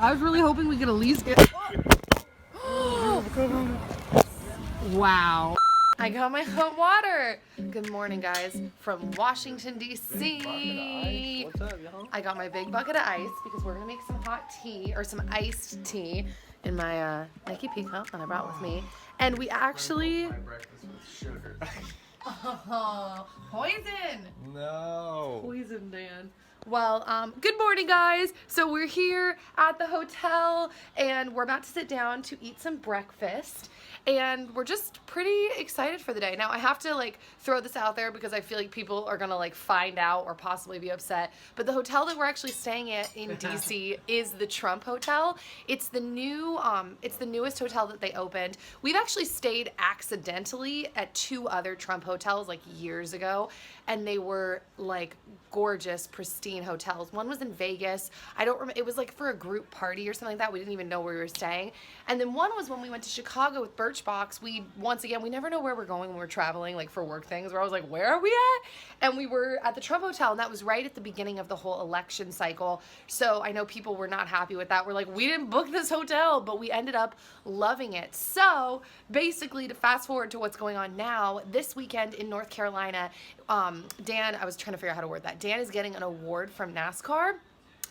I was really hoping we could at least get... Wow. I got my hot water. Good morning, guys, from Washington, D.C. What's up, y'all? I got my big bucket of ice because we're gonna make some hot tea or some iced tea in my Nike Peacock that I brought with me. And we actually... My breakfast with sugar. Oh, poison! No. Poison, Dan. Well, good morning, guys. So we're here at the hotel, and we're about to sit down to eat some breakfast. And we're just pretty excited for the day. Now, I have to, like, throw this out there because I feel like people are gonna, like, find out or possibly be upset. But the hotel that we're actually staying at in DC is the Trump Hotel. It's the new, it's the newest hotel that they opened. We've actually stayed accidentally at 2 other Trump hotels, like, years ago. And they were, like, gorgeous, pristine hotels. One was in Vegas. I don't remember. It was, like, for a group party or something like that. We didn't even know where we were staying. And then one was when we went to Chicago with Birchbox. Once again, we never know where we're going when we're traveling, like, for work things. We're always like, where are we at? And we were at the Trump Hotel, and that was right at the beginning of the whole election cycle. So I know people were not happy with that. We're like, we didn't book this hotel, but we ended up loving it. So basically, to fast forward to what's going on now, this weekend in North Carolina, Dan, I was trying to figure out how to word that. Dan is getting an award from NASCAR.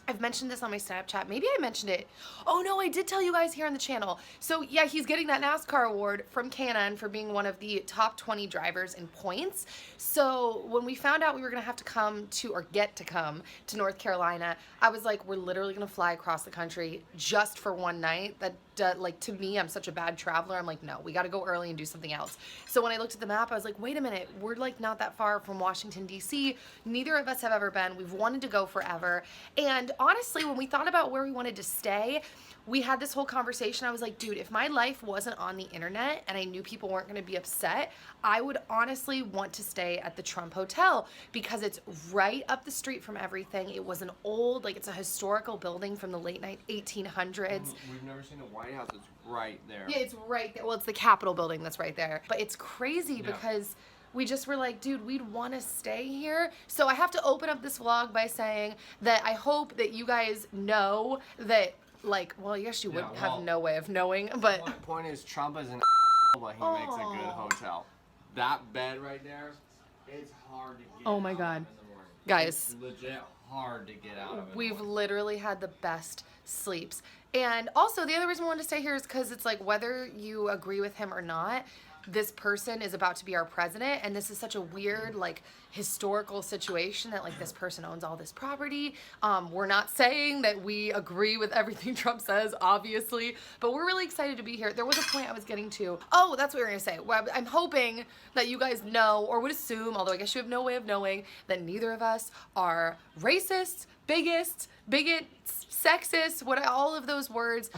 I've mentioned this on my Snapchat. Maybe I mentioned it. Oh no, I did tell you guys here on the channel. So yeah, he's getting that NASCAR award from Canon for being one of the top 20 drivers in points. So when we found out we were gonna have to come to, or get to come to North Carolina, I was like, we're literally gonna fly across the country just for one night. That like, to me, I'm such a bad traveler. I'm like, no, we gotta go early and do something else. So when I looked at the map, I was like, wait a minute, we're like not that far from Washington, D.C. Neither of us have ever been. We've wanted to go forever. And honestly, when we thought about where we wanted to stay, we had this whole conversation. I was like, dude, if my life wasn't on the internet and I knew people weren't gonna be upset, I would honestly want to stay at the Trump Hotel because it's right up the street from everything. It was an old, like, it's a historical building from the late 1800s. We've never seen a White House. It's right there. Yeah, it's right there. Well, it's the Capitol building that's right there. But it's crazy because we just were like, dude, we'd want to stay here. So I have to open up this vlog by saying that I hope that you guys know that, like, well, yes, you would have no way of knowing, but... My point is, Trump is an asshole, but he makes a good hotel. That bed right there, it's hard to get Oh my out God. of in the morning. Guys. It's legit hard to get out of it. We've literally had the best sleeps. And also, the other reason we wanted to stay here is because it's like, whether you agree with him or not, this person is about to be our president, and this is such a weird, like, historical situation that, like, this person owns all this property. We're not saying that we agree with everything Trump says, obviously, but we're really excited to be here. There was a point I was getting to. Oh, that's what we were gonna say. Well, I'm hoping that you guys know, or would assume, although I guess you have no way of knowing, that neither of us are racists, bigots, sexist, all of those words.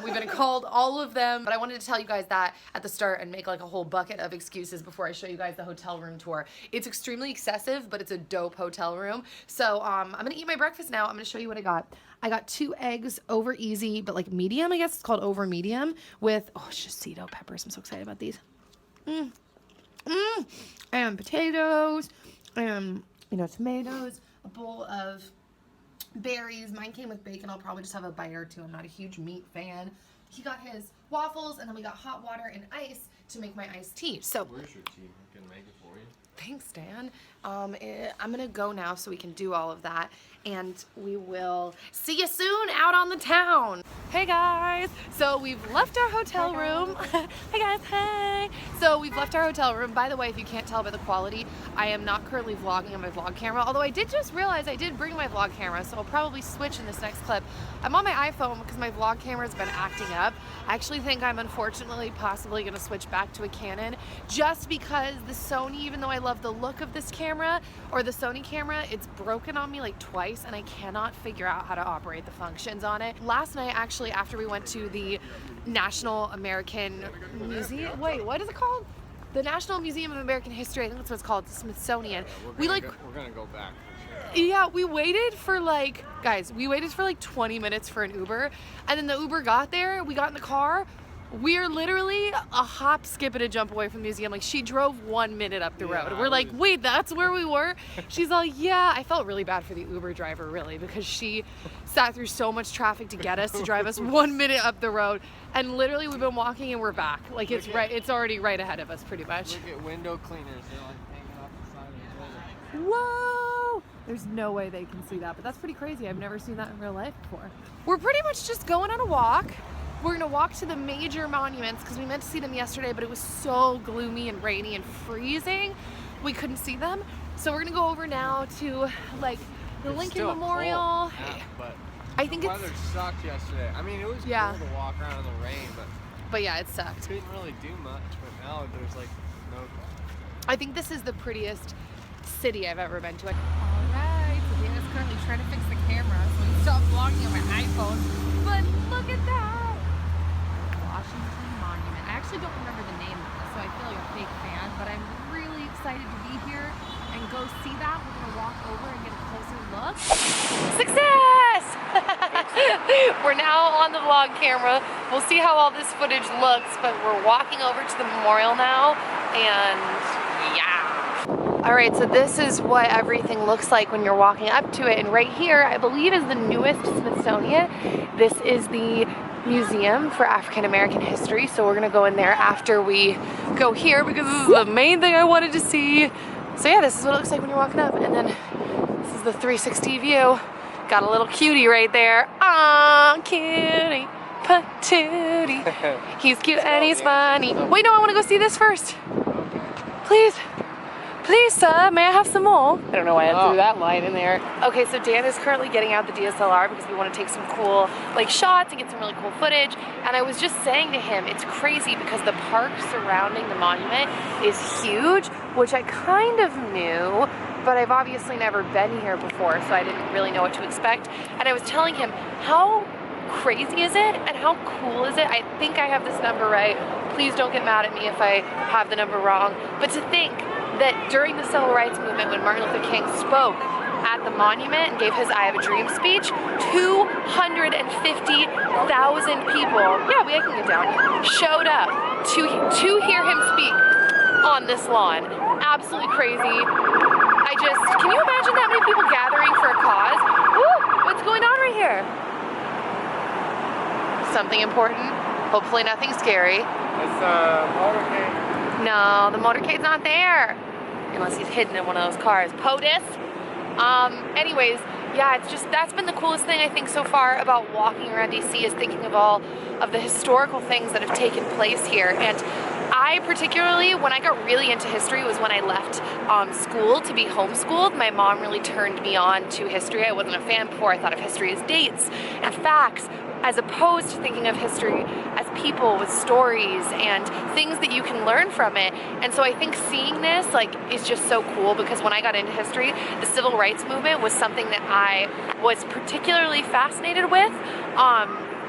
We've been called all of them, but I wanted to tell you guys that at the start and make like a whole bucket of excuses before I show you guys the hotel room tour. It's extremely excessive, but it's a dope hotel room. So I'm gonna eat my breakfast now. I'm gonna show you what I got. I got 2 eggs over easy, but like medium, I guess it's called over medium, with, oh, shishito peppers. I'm so excited about these. And potatoes, and, you know, tomatoes, a bowl of berries. Mine came with bacon. I'll probably just have a bite or 2. I'm not a huge meat fan. He got his waffles, and then we got hot water and ice to make my iced tea. So Where's your tea? I can make it for you. thanks, Dan. I'm gonna go now so we can do all of that, and we will see you soon out on the town. Hey guys, so we've left our hotel room. Hey guys, hey. So we've left our hotel room. By the way, if you can't tell by the quality, I am not currently vlogging on my vlog camera, although I did just realize I did bring my vlog camera, so I'll probably switch in this next clip. I'm on my iPhone because my vlog camera's been acting up. I actually think I'm unfortunately possibly gonna switch back to a Canon just because the Sony, even though I love the look of this camera, or the Sony camera, it's broken on me like twice, and I cannot figure out how to operate the functions on it. Last night, actually, after we went to the National American Museum, wait, what is it called? The National Museum of American History, I think that's what it's called, the Smithsonian. We're gonna go back for sure. Yeah, we waited for like, guys, we waited for like 20 minutes for an Uber, and then the Uber got there, we got in the car, We're literally a hop, skip, and a jump away from the museum. Like, she drove 1 minute up the road. We're like, wait, that's where we were? She's all, yeah. I felt really bad for the Uber driver, really, because she sat through so much traffic to get us, to drive us 1 minute up the road. And literally, we've been walking and we're back. Like, it's already right ahead of us, pretty much. Look at window cleaners. They're like hanging off the side of the building. Whoa! There's no way they can see that, but that's pretty crazy. I've never seen that in real life before. We're pretty much just going on a walk. We're gonna walk to the major monuments because we meant to see them yesterday, but it was so gloomy and rainy and freezing, we couldn't see them. So we're gonna go over now to like the Lincoln Memorial. Yeah, but I think the weather sucked yesterday. I mean, it was cool to walk around in the rain, but yeah, it sucked. Didn't really do much. But now there's like no. I think this is the prettiest city I've ever been to. Alright, so Dana's currently trying to fix the camera, so we stopped vlogging on my iPhone. But look at that! Washington Monument. I actually don't remember the name of this, so I feel like a fake fan, but I'm really excited to be here and go see that. We're gonna walk over and get a closer look. Success! We're now on the vlog camera. We'll see how all this footage looks, but we're walking over to the memorial now, and yeah. Alright, so this is what everything looks like when you're walking up to it, and right here, I believe, is the newest Smithsonian. This is the Museum for African American History, so we're gonna go in there after we go here because this is the main thing I wanted to see. So yeah, this is what it looks like when you're walking up, and then this is the 360 view. Got a little cutie right there. Aw, cutie patootie. He's cute and he's funny. Wait, no, I want to go see this first. Please. Please, sir, may I have some more? I don't know why I threw that line in there. Okay, so Dan is currently getting out the DSLR because we want to take some cool like shots and get some really cool footage. And I was just saying to him, it's crazy because the park surrounding the monument is huge, which I kind of knew, but I've obviously never been here before, so I didn't really know what to expect. And I was telling him, how crazy is it and how cool is it? I think I have this number right. Please don't get mad at me if I have the number wrong. But to think that during the Civil Rights Movement, when Martin Luther King spoke at the monument and gave his I Have a Dream speech, 250,000 people, yeah, I can get down, showed up to hear him speak on this lawn. Absolutely crazy. Can you imagine that many people gathering for a cause? Woo, what's going on right here? Something important, hopefully nothing scary. It's a motorcade. No, the motorcade's not there. Unless he's hidden in one of those cars. POTUS! Anyways, yeah, that's been the coolest thing I think so far about walking around DC, is thinking of all of the historical things that have taken place here. And I particularly, when I got really into history, was when I left school to be homeschooled. My mom really turned me on to history. I wasn't a fan before. I thought of history as dates and facts, as opposed to thinking of history as people with stories and things that you can learn from it. And so I think seeing this is just so cool, because when I got into history, the Civil Rights Movement was something that I was particularly fascinated with,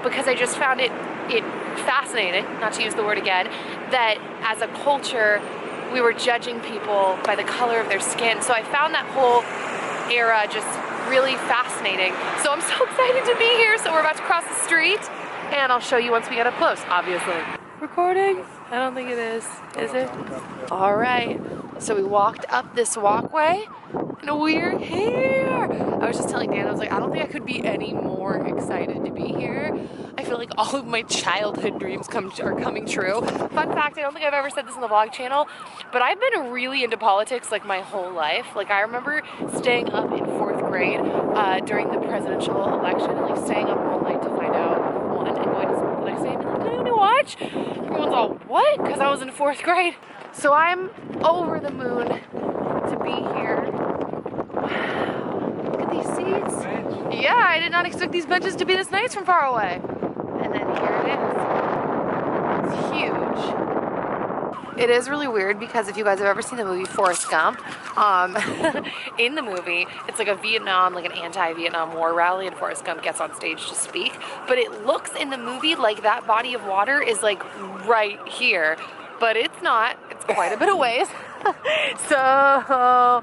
because I just found it fascinating, not to use the word again, that as a culture we were judging people by the color of their skin. So I found that whole era just really fascinating. So I'm so excited to be here. So we're about to cross the street, and I'll show you once we get up close, obviously. Recording? I don't think it is. Is it? All right. So we walked up this walkway, and we're here. I was just telling Dan, I was like, I don't think I could be any more excited to be here. I feel like all of my childhood dreams are coming true. Fun fact, I don't think I've ever said this in the vlog channel, but I've been really into politics like my whole life. Like, I remember staying up in 4th grade during the presidential election, and like staying up all night to find out who won, and going to school the next day and being like, "Did you watch?" Everyone's all, "What?" Because I was in 4th grade. So I'm over the moon to be here. Wow, look at these seats. Yeah, I did not expect these benches to be this nice from far away. And then here it is. It's huge. It is really weird because if you guys have ever seen the movie Forrest Gump, in the movie, it's like an anti-Vietnam War rally, and Forrest Gump gets on stage to speak. But it looks in the movie like that body of water is like right here. But it's not. It's quite a bit of ways. So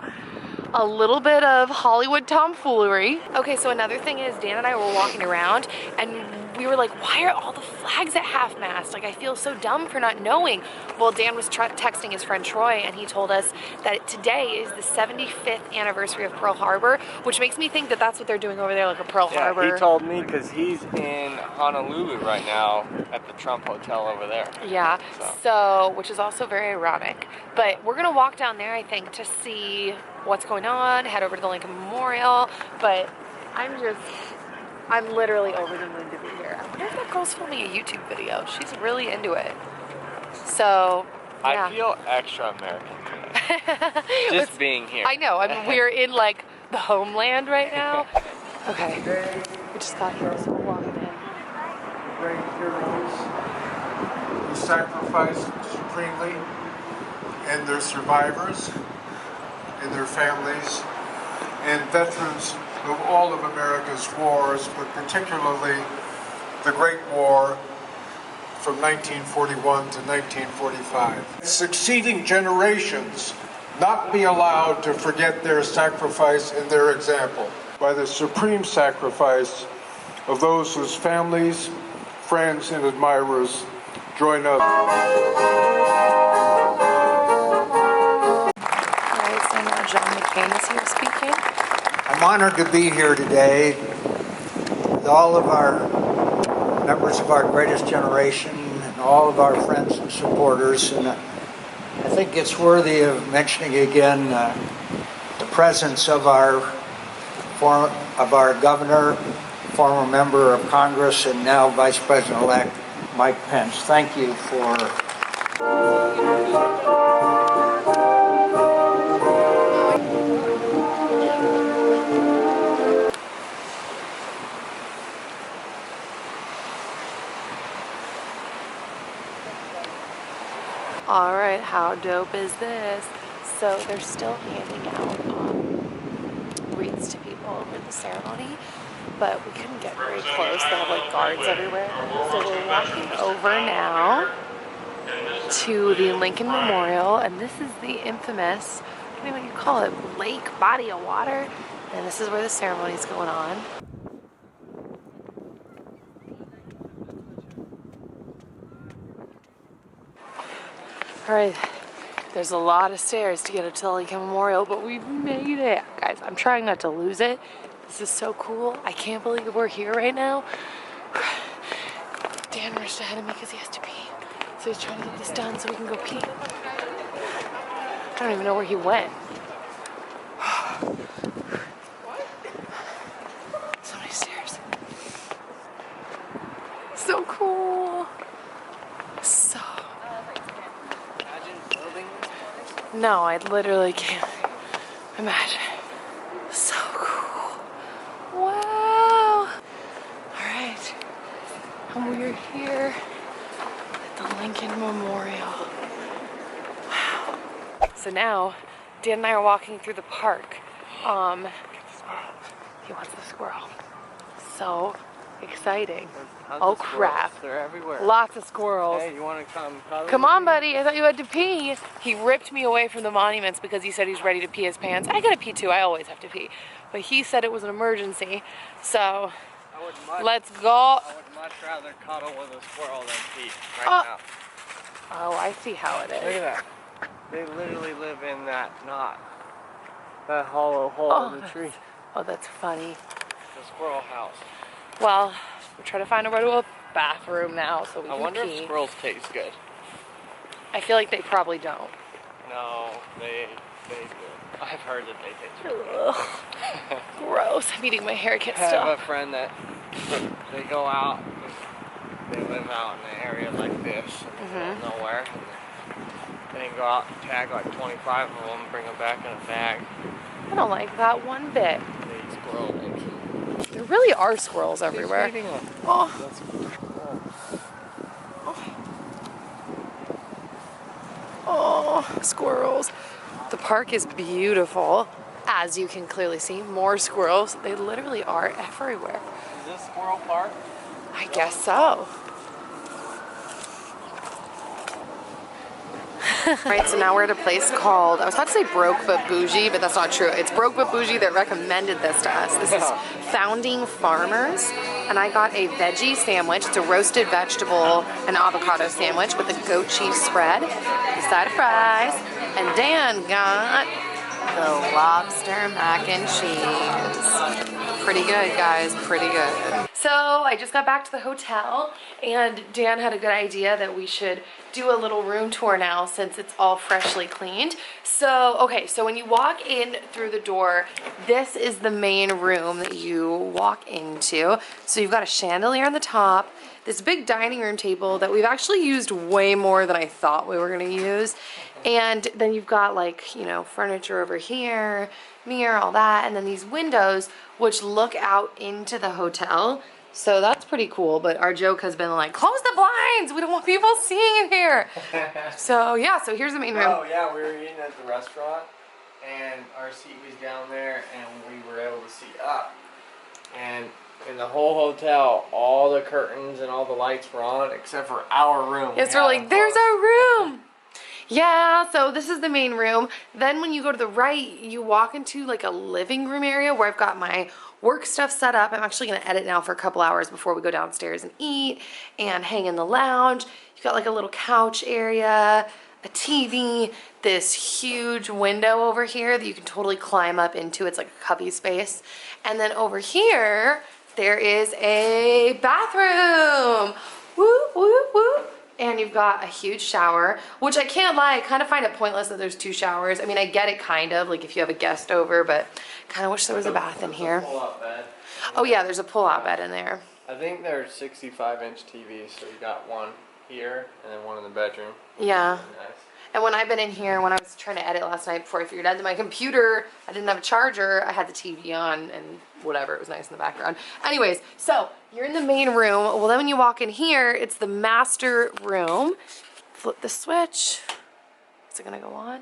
a little bit of Hollywood tomfoolery. Okay, so another thing is Dan and I were walking around, and we were like, why are all the flags at half-mast? Like, I feel so dumb for not knowing. Well, Dan was texting his friend Troy, and he told us that today is the 75th anniversary of Pearl Harbor, which makes me think that that's what they're doing over there, like a Pearl Harbor. Yeah, he told me because he's in Honolulu right now at the Trump Hotel over there. Yeah, so which is also very ironic. But we're gonna walk down there, I think, to see what's going on, head over to the Lincoln Memorial, but I'm literally over the moon to be here. I wonder if that girl's filming a YouTube video. She's really into it. So, yeah. I feel extra American today. Just being here. I know. I mean, we're in like the homeland right now. Okay. We just got here, so we're walking in. Great heroes who sacrificed supremely, and their survivors, and their families, and veterans of all of America's wars, but particularly the Great War from 1941 to 1945. Succeeding generations not be allowed to forget their sacrifice and their example by the supreme sacrifice of those whose families, friends, and admirers join us. Alright, so now John McCain is here speaking. I'm honored to be here today with all of our members of our greatest generation and all of our friends and supporters. And I think it's worthy of mentioning again the presence of our governor, former member of Congress, and now Vice President-elect Mike Pence. Thank you for Alright, how dope is this? So they're still handing out wreaths to people over the ceremony, but we couldn't get very close. They have like guards everywhere. So we're walking over now to the Lincoln Memorial, and this is the infamous, I don't know what you call it, lake, body of water. And this is where the ceremony is going on. Alright, there's a lot of stairs to get up to the Lincoln Memorial, but we've made it. Guys, I'm trying not to lose it. This is so cool. I can't believe we're here right now. Dan rushed ahead of me because he has to pee. So he's trying to get this done so we can go pee. I don't even know where he went. So many stairs. So cool. So... No, I literally can't imagine. So cool. Wow. Alright. And we're here at the Lincoln Memorial. Wow. So now, Dan and I are walking through the park. He wants the squirrel. So exciting. Oh crap. They're everywhere. Lots of squirrels. Hey, you want to come cuddle? Come on, buddy. I thought you had to pee. He ripped me away from the monuments because he said he's ready to pee his pants. I gotta pee too. I always have to pee. But he said it was an emergency. So, let's go. I would much rather cuddle with a squirrel than pee right now. Oh, I see how it is. Look at that. They literally live in that knot. That hollow hole in the tree. Oh, that's funny. The squirrel house. Well, we're trying to find a way to a bathroom now so we can I wonder pee. if squirrels taste good. I feel like they probably don't. No, they do. I've heard that they taste good. Ugh. Gross. I'm eating my hair kit I still. have a friend that they go out, they live out in an area like this, in the middle of nowhere. And they go out and tag like 25 of them, bring them back in a bag. I don't like that one bit. They eat squirrel eggs. There really are squirrels everywhere. He's eating them. Oh. That's cool. Oh, squirrels. The park is beautiful. As you can clearly see, more squirrels. They literally are everywhere. Is this Squirrel Park? I guess so. Alright, so now we're at a place called, I was about to say Broke But Bougie, but that's not true. It's Broke But Bougie that recommended this to us. This is Founding Farmers, and I got a veggie sandwich. It's a roasted vegetable and avocado sandwich with a goat cheese spread, a side of fries, and Dan got the lobster mac and cheese. Pretty good, guys, pretty good. So I just got back to the hotel, and Dan had a good idea that we should do a little room tour now since it's all freshly cleaned. So, okay, so when you walk in through the door, this is the main room that you walk into. So you've got a chandelier on the top, this big dining room table that we've actually used way more than I thought we were gonna use. And then you've got, like, you know, furniture over here, mirror, all that, and then these windows which look out into the hotel. So that's pretty cool, but our joke has been like, close the blinds, we don't want people seeing in here. So yeah, so here's the main room. Oh yeah, we were eating at the restaurant, and our seat was down there, and we were able to see up. And in the whole hotel, all the curtains and all the lights were on, except for our room. Yes, we're like, there's our room. Yeah, so this is the main room. Then when you go to the right, you walk into like a living room area where I've got my work stuff set up. I'm actually gonna edit now for a couple hours before we go downstairs and eat and hang in the lounge. You've got like a little couch area, a TV, this huge window over here that you can totally climb up into. It's like a cubby space. And then over here, there is a bathroom. Woo, woo, woo. And you've got a huge shower, which I can't lie, I kind of find it pointless that there's 2 showers. I mean, I get it kind of, like if you have a guest over, but kind of wish there was a bath in here. Pull-out bed. Oh yeah, there's a pull-out bed in there. I think they're 65-inch TVs, so you got one here and then one in the bedroom. Yeah. Nice. And when I've been in here, when I was trying to edit last night before I figured out that my computer, I didn't have a charger, I had the TV on and whatever, it was nice in the background. Anyways, so you're in the main room. Well, then when you walk in here, it's the master room. Flip the switch. Is it gonna go on?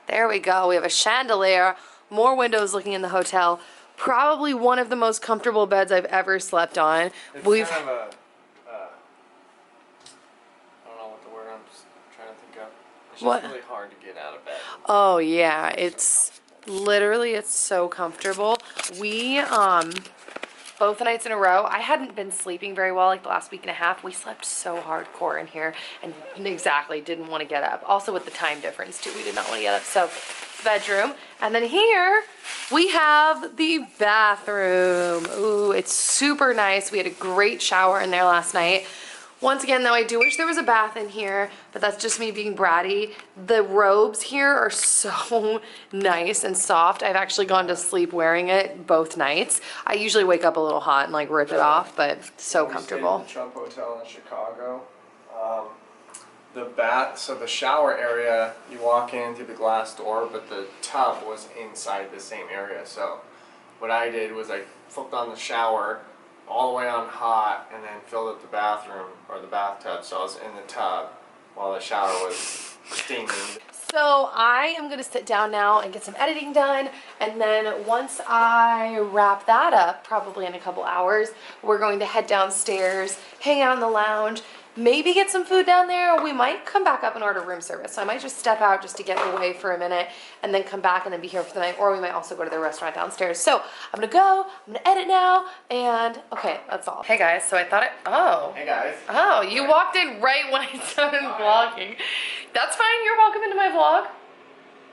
There we go. We have a chandelier, more windows looking in the hotel. Probably one of the most comfortable beds I've ever slept on. It's We've kind of a, I don't know what the word I'm just trying to think of. It's just What? really hard to get out of bed. Oh yeah, it's literally, it's so comfortable. We both nights in a row, I hadn't been sleeping very well like the last week and a half. We slept so hardcore in here and exactly didn't want to get up. Also with the time difference too, we did not want to get up. So bedroom, and then here we have the bathroom. Ooh, it's super nice. We had a great shower in there last night. Once again, though, I do wish there was a bath in here, but that's just me being bratty. The robes here are so nice and soft. I've actually gone to sleep wearing it both nights. I usually wake up a little hot and like rip it off, but so comfortable. We stayed at the Trump Hotel in Chicago. So the shower area, you walk in through the glass door, but the tub was inside the same area. So what I did was I flipped on the shower all the way on hot and then filled up the bathroom or the bathtub, so I was in the tub while the shower was steaming. So I am gonna sit down now and get some editing done, and then once I wrap that up, probably in a couple hours, we're going to head downstairs, hang out in the lounge, maybe get some food down there, or we might come back up and order room service. So I might just step out just to get away for a minute and then come back and then be here for the night, or we might also go to the restaurant downstairs. So I'm gonna go, I'm gonna edit now, and okay, that's all. Hey guys, so I thought Hey guys. Oh, you walked in right when I started vlogging. That's fine, you're welcome into my vlog.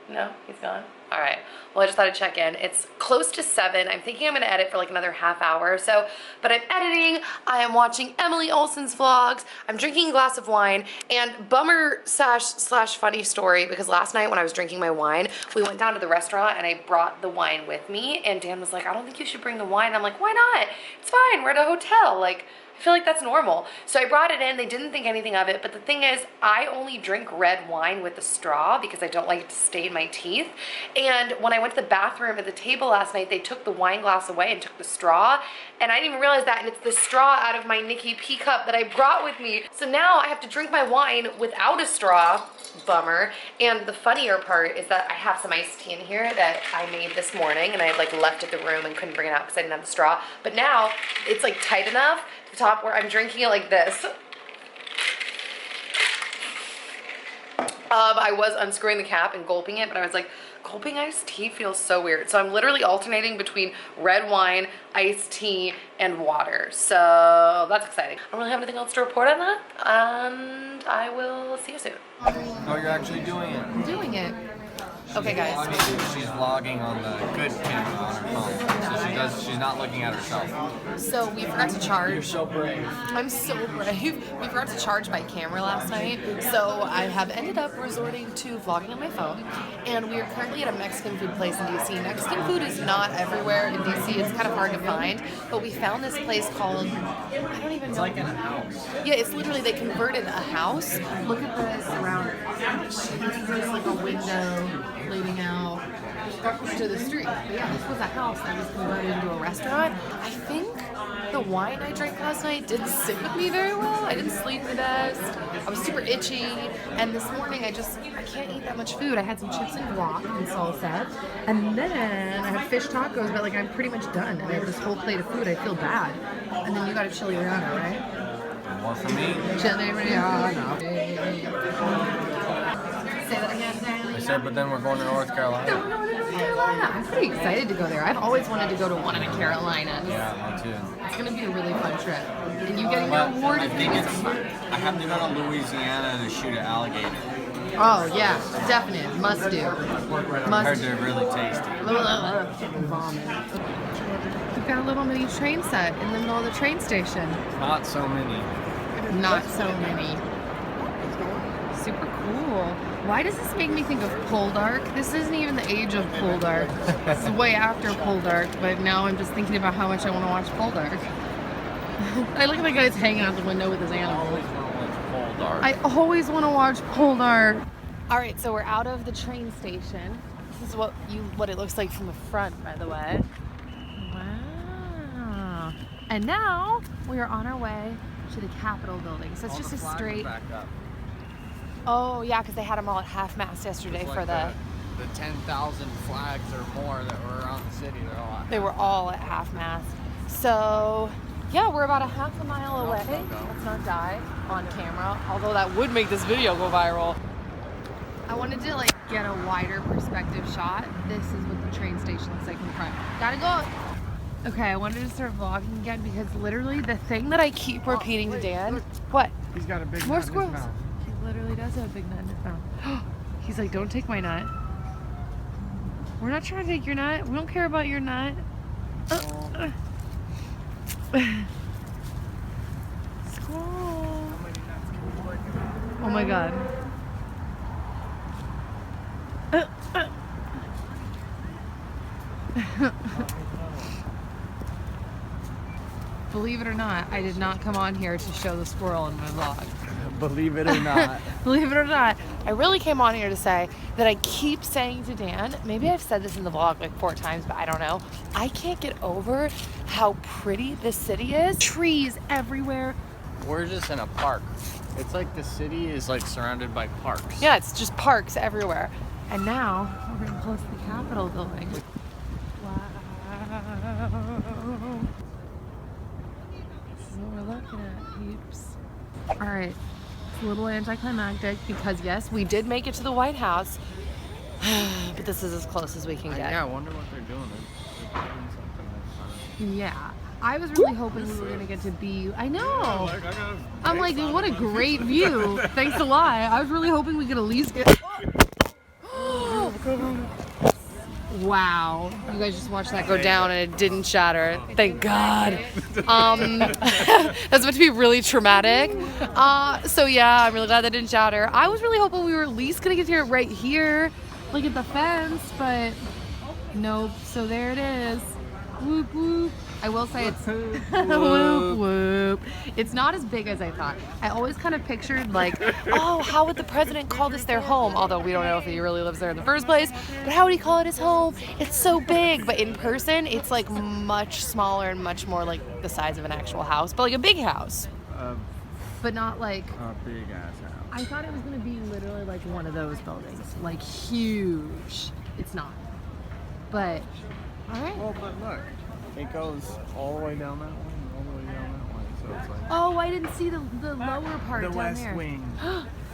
No, he's gone. All right, well, I just thought I'd check in. It's close to 7. I'm thinking I'm gonna edit for like another half hour or so, but I'm editing, I am watching Emily Olsen's vlogs, I'm drinking a glass of wine, and bummer slash funny story, because last night when I was drinking my wine, we went down to the restaurant and I brought the wine with me, and Dan was like, I don't think you should bring the wine. I'm like, why not? It's fine, we're at a hotel. Like, I feel like that's normal. So I brought it in, they didn't think anything of it, but the thing is, I only drink red wine with a straw because I don't like it to stain my teeth. And when I went to the bathroom at the table last night, they took the wine glass away and took the straw, and I didn't even realize that, and it's the straw out of my Nikki P cup that I brought with me. So now I have to drink my wine without a straw. Bummer. And the funnier part is that I have some iced tea in here that I made this morning, and I like left it in the room and couldn't bring it out because I didn't have the straw. But now it's like tight enough to the top where I'm drinking it like this. I was unscrewing the cap and gulping it, but I was like, hoping iced tea feels so weird. So I'm literally alternating between red wine, iced tea, and water. So that's exciting. I don't really have anything else to report on that, and I will see you soon. Oh, you're actually doing it. I'm doing it. Okay, guys. She's vlogging on the good camera on her phone. So she's not looking at herself. So we forgot to charge. You're so brave. I'm so brave. We forgot to charge my camera last night, so I have ended up resorting to vlogging on my phone. And we are currently at a Mexican food place in DC. Mexican food is not everywhere in DC. It's kind of hard to find, but we found this place called, I don't even know. It's like in a house. Yeah, it's literally, they converted a house. Look at the surroundings. There's like a window leading out to the street. But yeah, this was a house that was converted into a restaurant. I think the wine I drank last night didn't sit with me very well. I didn't sleep the best. I was super itchy. And this morning I can't eat that much food. I had some chips and guac and salsa. And then I had fish tacos, but like I'm pretty much done. And I have this whole plate of food. I feel bad. And then you got a chili relleno, right? More for me. Chili relleno. Say that again, Danny. I said, but then we're going to North Carolina. No, North Carolina. I'm pretty excited to go there. I've always wanted to go to one of the Carolinas. Yeah, me too. It's going to be a really fun trip. And you getting your award? I think I have to go to Louisiana to shoot an alligator. Oh, yeah. Definite. Must do. I heard they're really tasty. Vomit. We've got a little mini train set in the middle of the train station. Not so many. Not so many. Super cool. Why does this make me think of Poldark? This isn't even the age of Poldark. This is way after Poldark, but now I'm just thinking about how much I want to watch Poldark. I look at the guy that's hanging out the window with his animals. I always want to watch Poldark. All right, so we're out of the train station. This is what it looks like from the front, by the way. Wow. And now we are on our way to the Capitol building. So it's just a straight. Oh yeah, because they had them all at half-mast yesterday for the 10,000 flags or more that were around the city. They were all at half-mast. So yeah, we're about a half a mile away. Let's not die on camera, although that would make this video go viral. I wanted to like get a wider perspective shot. This is what the train station looks like in front. Gotta go. Okay, I wanted to start vlogging again because literally the thing that I keep repeating to Dan. What? He's got a big More nut in his squirrels. mouth. He literally does have a big nut in his mouth. He's like, don't take my nut. We're not trying to take your nut. We don't care about your nut. Squirrel. Oh my god. Believe it or not, I did not come on here to show the squirrel in my vlog. Believe it or not. Believe it or not, I really came on here to say that I keep saying to Dan, maybe I've said this in the vlog like 4 times, but I don't know. I can't get over how pretty this city is. Trees everywhere. We're just in a park. It's like the city is like surrounded by parks. Yeah, it's just parks everywhere. And now we're getting close to the Capitol building. Wow. This is what we're looking at, peeps. All right, it's a little anticlimactic because yes, we did make it to the White House, but this is as close as we can get. Yeah, I wonder what they're doing. They're doing something like Yeah. I was really hoping we were gonna get to be. I know. I'm like, what a great view. Thanks a lot. I was really hoping we could at least get. Wow. You guys just watched that go down and it didn't shatter. Thank God. That's about to be really traumatic. So yeah, I'm really glad that didn't shatter. I was really hoping we were at least gonna get to it right here, like at the fence, but nope. So there it is. Whoop whoop. I will say it's whoop whoop. It's not as big as I thought. I always kind of pictured like, oh, how would the president call this their home? Although we don't know if he really lives there in the first place. But how would he call it his home? It's so big. But in person, it's like much smaller and much more like the size of an actual house. But like a big house. But not like a big ass house. I thought it was going to be literally like one of those buildings. Like huge. It's not. But, all right. Well, but look. It goes all the way down that way and all the way down that way. So it's like oh, I didn't see the lower part the down West there. Wing.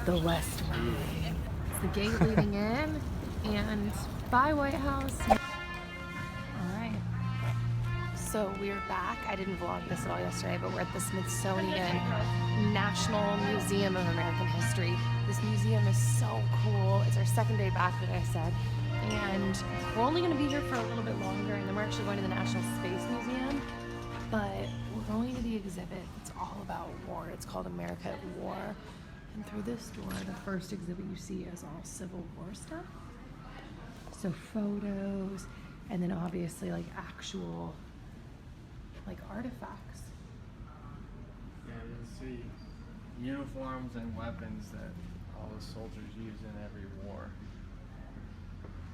The West Wing. It's the gate leading in. And bye, White House. All right. So we're back. I didn't vlog this at all yesterday, but we're at the Smithsonian National Museum of American History. This museum is so cool. It's our second day back, like I said. And we're only going to be here for a little bit longer, and then we're actually going to the National Space Museum. But we're going to the exhibit. It's all about war. It's called America at War. And through this door, the first exhibit you see is all Civil War stuff. So photos, and then obviously like actual like artifacts. Yeah, you'll see uniforms and weapons that all the soldiers use in every war.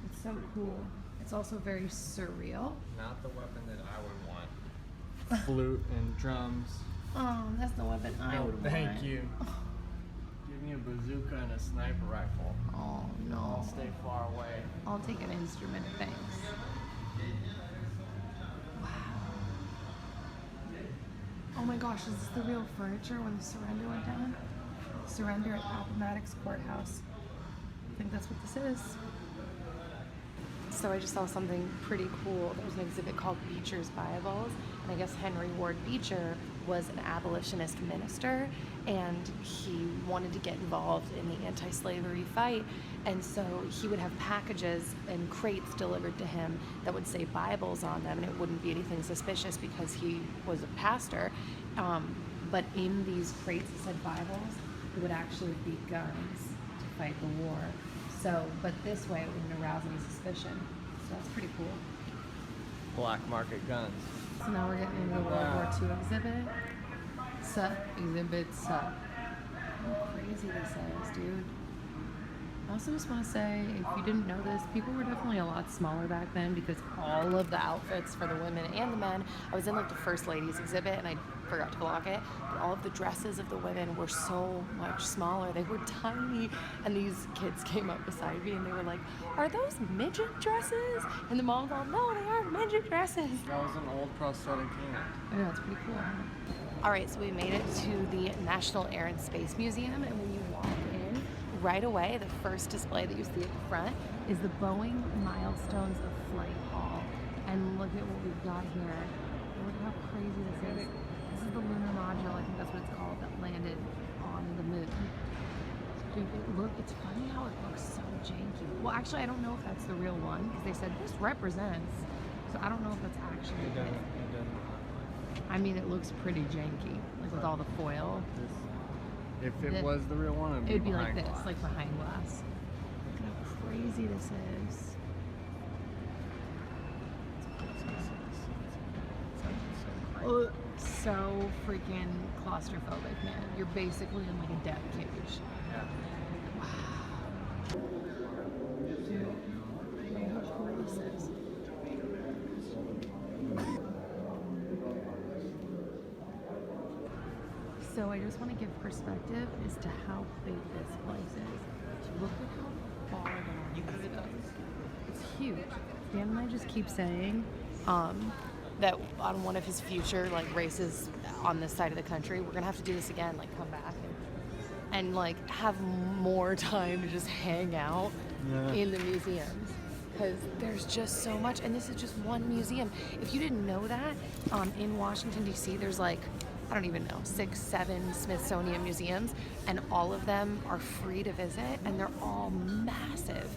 It's so cool. It's also very surreal. Not the weapon that I would want. Flute and drums. Oh, that's the weapon I would want. Thank you. Give me a bazooka and a sniper rifle. Oh no. I'll stay far away. I'll take an instrument, thanks. Wow. Oh my gosh, is this the real furniture when the surrender went down? Surrender at Appomattox Courthouse. I think that's what this is. So I just saw something pretty cool. There was an exhibit called Beecher's Bibles, and I guess Henry Ward Beecher was an abolitionist minister, and he wanted to get involved in the anti-slavery fight, and so he would have packages and crates delivered to him that would say Bibles on them, and it wouldn't be anything suspicious because he was a pastor. But in these crates that said Bibles, it would actually be guns to fight the war. So, but this way it wouldn't arouse any suspicion. So that's pretty cool. Black market guns. So now we're getting into the World War II exhibit. Exhibit sup. How crazy this is, dude. I also just want to say, if you didn't know this, people were definitely a lot smaller back then because all of the outfits for the women and the men, I was in like the First Ladies exhibit and I forgot to vlog it, but all of the dresses of the women were so much smaller. They were tiny. And these kids came up beside me and they were like, are those midget dresses? And the mom's all, no, they aren't midget dresses. That was an old prosthetic hand. I know, it's pretty cool. All right, so we made it to the National Air and Space Museum, and when you walk in, right away, the first display that you see at the front is the Boeing Milestones of Flight Hall. And look at what we've got here. Look at how crazy this is. This is the lunar module, I think that's what it's called, that landed on the moon. Dude, it's funny how it looks so janky. Well, actually, I don't know if that's the real one, because they said this represents, so I don't know if that's actually it. I mean, it looks pretty janky, like with all the foil. If it was the real one, It'd be behind like this, glass. like behind glass. Look at how crazy this is. So freaking claustrophobic, man. You're basically in like a death cage. Yeah. Wow. Dude, look how cool this is. So I just want to give perspective as to how big this place is. Look at how far down this is. It's huge. Dan and I just keep saying that on one of his future like races on this side of the country, we're gonna have to do this again, like come back and like have more time to just hang out in the museums. Because there's just so much, and this is just one museum. If you didn't know that, in Washington, D.C., there's like, I don't even know, 6, 7 Smithsonian museums, and all of them are free to visit, and they're all massive.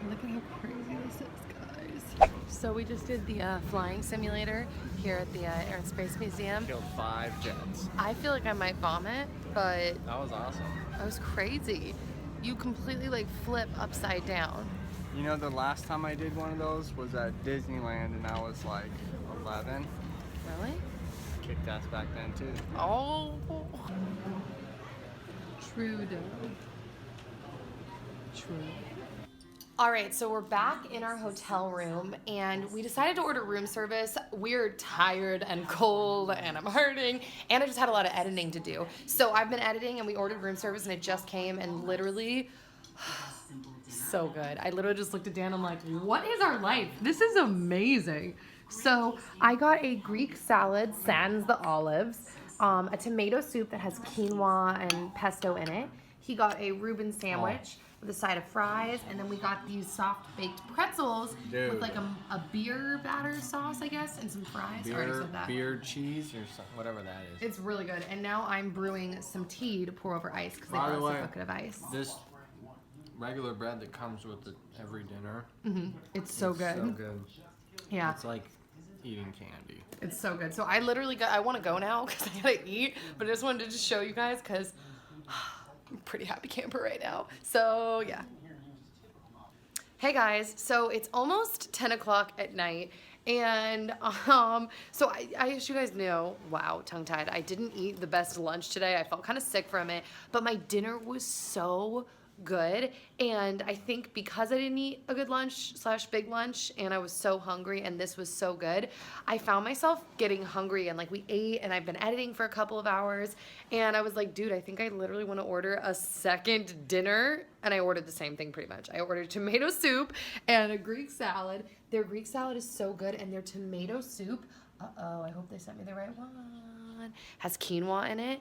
Look at how crazy this is, guys. So we just did the flying simulator here at the Air and Space Museum. Killed 5 jets. I feel like I might vomit, but That was awesome. that was crazy. You completely like flip upside down. You know, the last time I did one of those was at Disneyland, and I was like 11. Really? Kicked ass back then too. Oh. Trudeau. True. All right, so we're back in our hotel room and we decided to order room service. We're tired and cold and I'm hurting and I just had a lot of editing to do. So I've been editing and we ordered room service and it just came and literally so good. I literally just looked at Dan. I'm like, what is our life? This is amazing. So I got a Greek salad, sans the olives, a tomato soup that has quinoa and pesto in it. He got a Reuben sandwich with a side of fries, and then we got these soft baked pretzels Dude. with like a beer batter sauce, I guess, and some fries. I already said that. Beer cheese or something, whatever that is. It's really good. And now I'm brewing some tea to pour over ice because they By brought the us a way, bucket of ice. this regular bread that comes with every dinner. It's so good. So good. Yeah. It's like eating candy. It's so good. So I literally I want to go now because I gotta eat, but I just wanted to just show you guys because I'm a pretty happy camper right now. So yeah. Hey guys, so it's almost 10 o'clock at night, and so I as you guys know, wow, tongue-tied, I didn't eat the best lunch today. I felt kind of sick from it, but my dinner was so good, and I think because I didn't eat a good lunch / big lunch and I was so hungry and this was so good, I found myself getting hungry, and like we ate and I've been editing for a couple of hours, and I was like, dude, I think I literally want to order a second dinner, and I ordered the same thing pretty much. I ordered tomato soup and a Greek salad. Their Greek salad is so good, and their tomato soup, I hope they sent me the right one, has quinoa in it.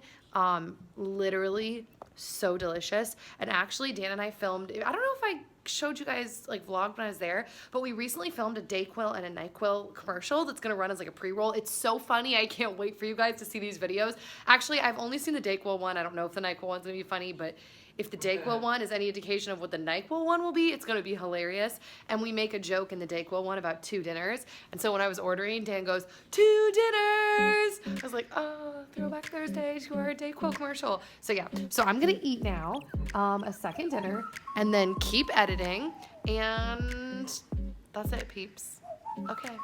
Literally so delicious. And actually, Dan and I filmed, I don't know if I showed you guys, like, vlogged when I was there, but we recently filmed a Dayquil and a NyQuil commercial that's gonna run as like a pre-roll. It's so funny. I can't wait for you guys to see these videos. Actually, I've only seen the Dayquil one. I don't know if the NyQuil one's gonna be funny, but if the Dayquil one is any indication of what the NyQuil one will be, it's going to be hilarious. And we make a joke in the Dayquil one about 2 dinners. And so when I was ordering, Dan goes, 2 dinners! I was like, oh, Throwback Thursday to our Dayquil commercial. So yeah, so I'm going to eat now, a second dinner, and then keep editing. And that's it, peeps. Okay.